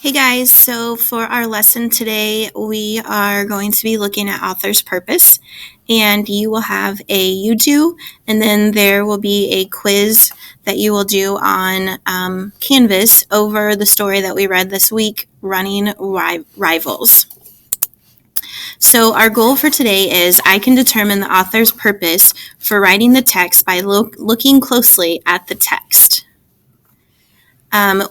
Hey guys, so for our lesson today, we are going to be looking at author's purpose, and you will have a you do, and then there will be a quiz that you will do on Canvas over the story that we read this week, Running Rivals. So our goal for today is I can determine the author's purpose for writing the text by looking closely at the text.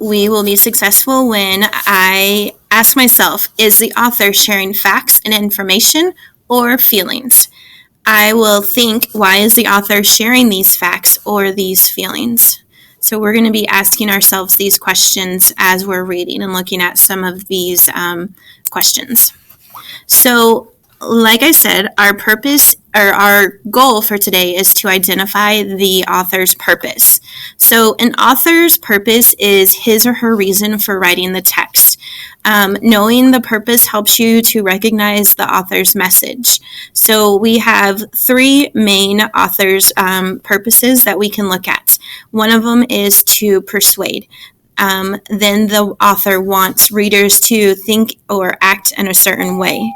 We will be successful when I ask myself, is the author sharing facts and information or feelings? I will think, why is the author sharing these facts or these feelings? So we're going to be asking ourselves these questions as we're reading and looking at some of these questions. So, like I said, our purpose or our goal for today is to identify the author's purpose. So an author's purpose is his or her reason for writing the text. Knowing the purpose helps you to recognize the author's message. So we have three main author's purposes that we can look at. One of them is to persuade. Then the author wants readers to think or act in a certain way.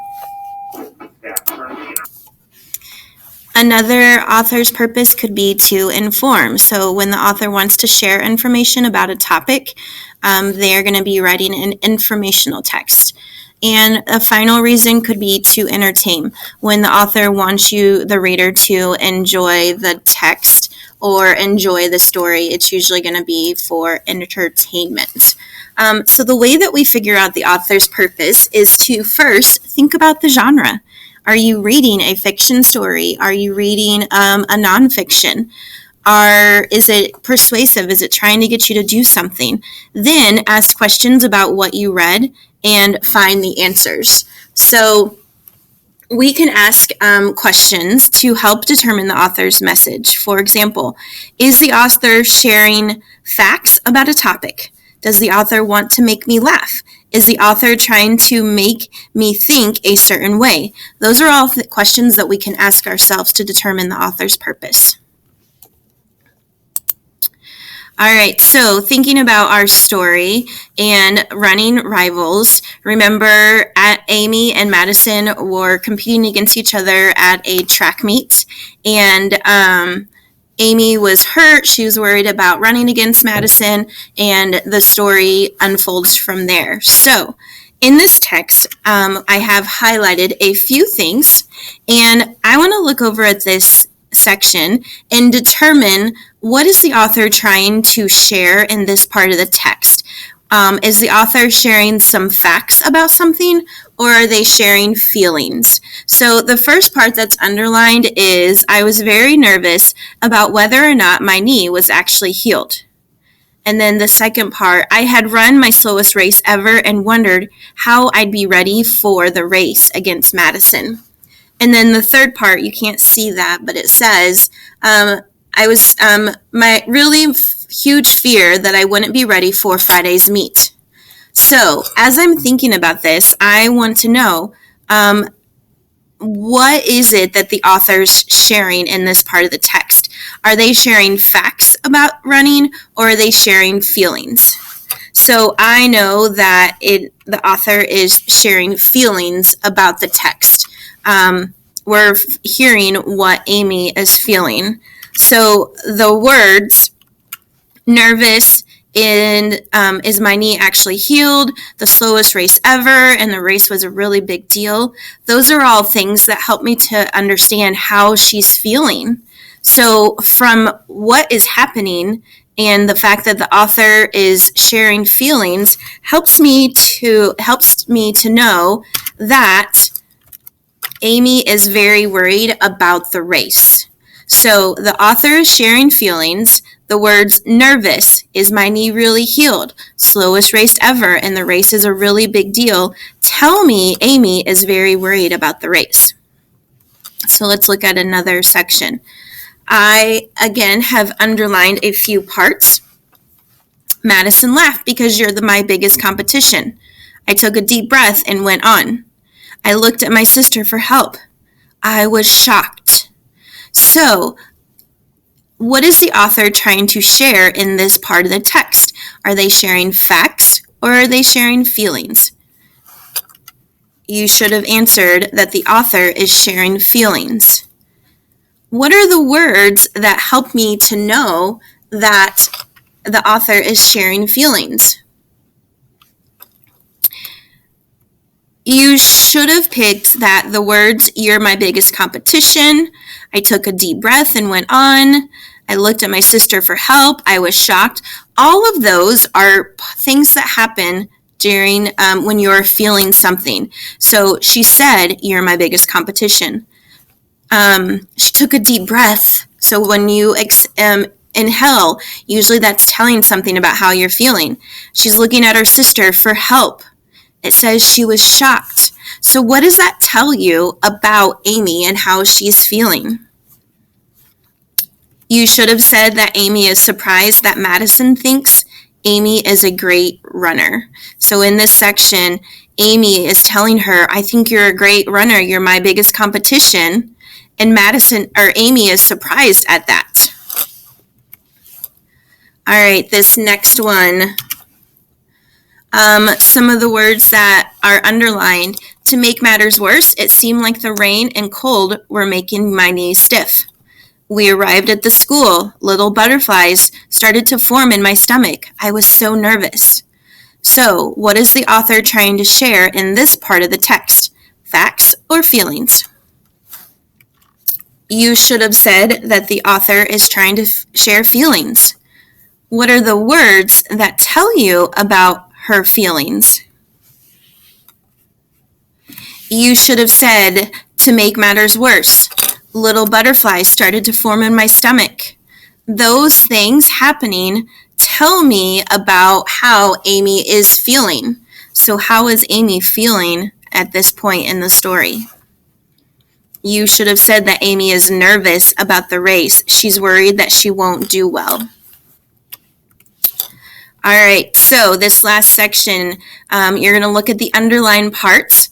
Another author's purpose could be to inform. So when the author wants to share information about a topic, they are going to be writing an informational text. And a final reason could be to entertain. When the author wants you, the reader, to enjoy the text or enjoy the story, it's usually going to be for entertainment. So the way that we figure out the author's purpose is to first think about the genre. Are you reading a fiction story? Are you reading a nonfiction? Is it persuasive? Is it trying to get you to do something? Then ask questions about what you read and find the answers. So we can ask questions to help determine the author's message. For example, is the author sharing facts about a topic? Does the author want to make me laugh? Is the author trying to make me think a certain way? Those are all questions that we can ask ourselves to determine the author's purpose. All right, so thinking about our story and running rivals, remember Amy and Madison were competing against each other at a track meet, and Amy was hurt. She was worried about running against Madison, and the story unfolds from there. So in this text, I have highlighted a few things, and I want to look over at this section and determine what is the author trying to share in this part of the text. Is the author sharing some facts about something, or are they sharing feelings? So the first part that's underlined is, I was very nervous about whether or not my knee was actually healed. And then the second part, I had run my slowest race ever and wondered how I'd be ready for the race against Madison. And then the third part, you can't see that, but it says, I was my really huge fear that I wouldn't be ready for Friday's meet. So as I'm thinking about this, I want to know, what is it that the author's sharing in this part of the text? Are they sharing facts about running, or are they sharing feelings? So I know that the author is sharing feelings about the text. We're hearing what Amy is feeling. So the words nervous and is my knee actually healed, the slowest race ever, and the race was a really big deal. Those are all things that help me to understand how she's feeling. So from what is happening and the fact that the author is sharing feelings helps me to know that Amy is very worried about the race. So the author is sharing feelings. The words nervous, is my knee really healed, slowest race ever, and the race is a really big deal, tell me Amy is very worried about the race. So let's look at another section. I, again, have underlined a few parts. Madison laughed because you're my biggest competition. I took a deep breath and went on. I looked at my sister for help. I was shocked. So, what is the author trying to share in this part of the text? Are they sharing facts, or are they they sharing feelings? You should have answered that the author is sharing feelings. What are the words that help me to know that the author is sharing feelings? You should have picked that the words, "You're my biggest competition," "I took a deep breath and went on," "I looked at my sister for help," "I was shocked." All of those are things that happen during when you're feeling something. So she said, "You're my biggest competition." She took a deep breath. So when you inhale, usually that's telling something about how you're feeling. She's looking at her sister for help. It says she was shocked. So what does that tell you about Amy and how she's feeling? You should have said that Amy is surprised that Madison thinks Amy is a great runner. So in this section, Amy is telling her, "I think you're a great runner. You're my biggest competition." And Amy is surprised at that. All right, this next one. Some of the words that are underlined. To make matters worse, it seemed like the rain and cold were making my knees stiff. We arrived at the school. Little butterflies started to form in my stomach. I was so nervous. So, what is the author trying to share in this part of the text? Facts or feelings? You should have said that the author is trying to share feelings. What are the words that tell you about her feelings? You should have said, to make matters worse, little butterflies started to form in my stomach. Those things happening tell me about how Amy is feeling. So how is Amy feeling at this point in the story? You should have said that Amy is nervous about the race. She's worried that she won't do well. All right, so this last section, you're going to look at the underlined parts,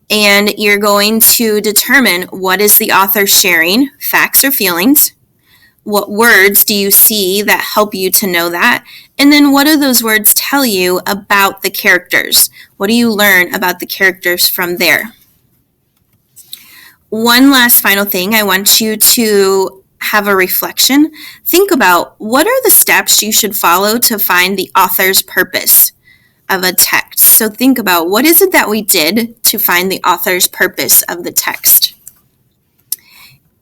and you're going to determine what is the author sharing, facts or feelings. What words do you see that help you to know that? And then what do those words tell you about the characters? What do you learn about the characters from there? One last final thing, I want you to have a reflection. Think about what are the steps you should follow to find the author's purpose of a text. So think about what is it that we did to find the author's purpose of the text.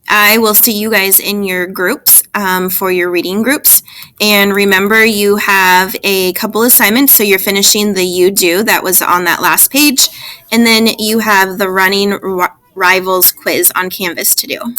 I will see you guys in your groups for your reading groups. And remember, you have a couple assignments. So you're finishing the You Do that was on that last page. And then you have the Running Rivals quiz on Canvas to do.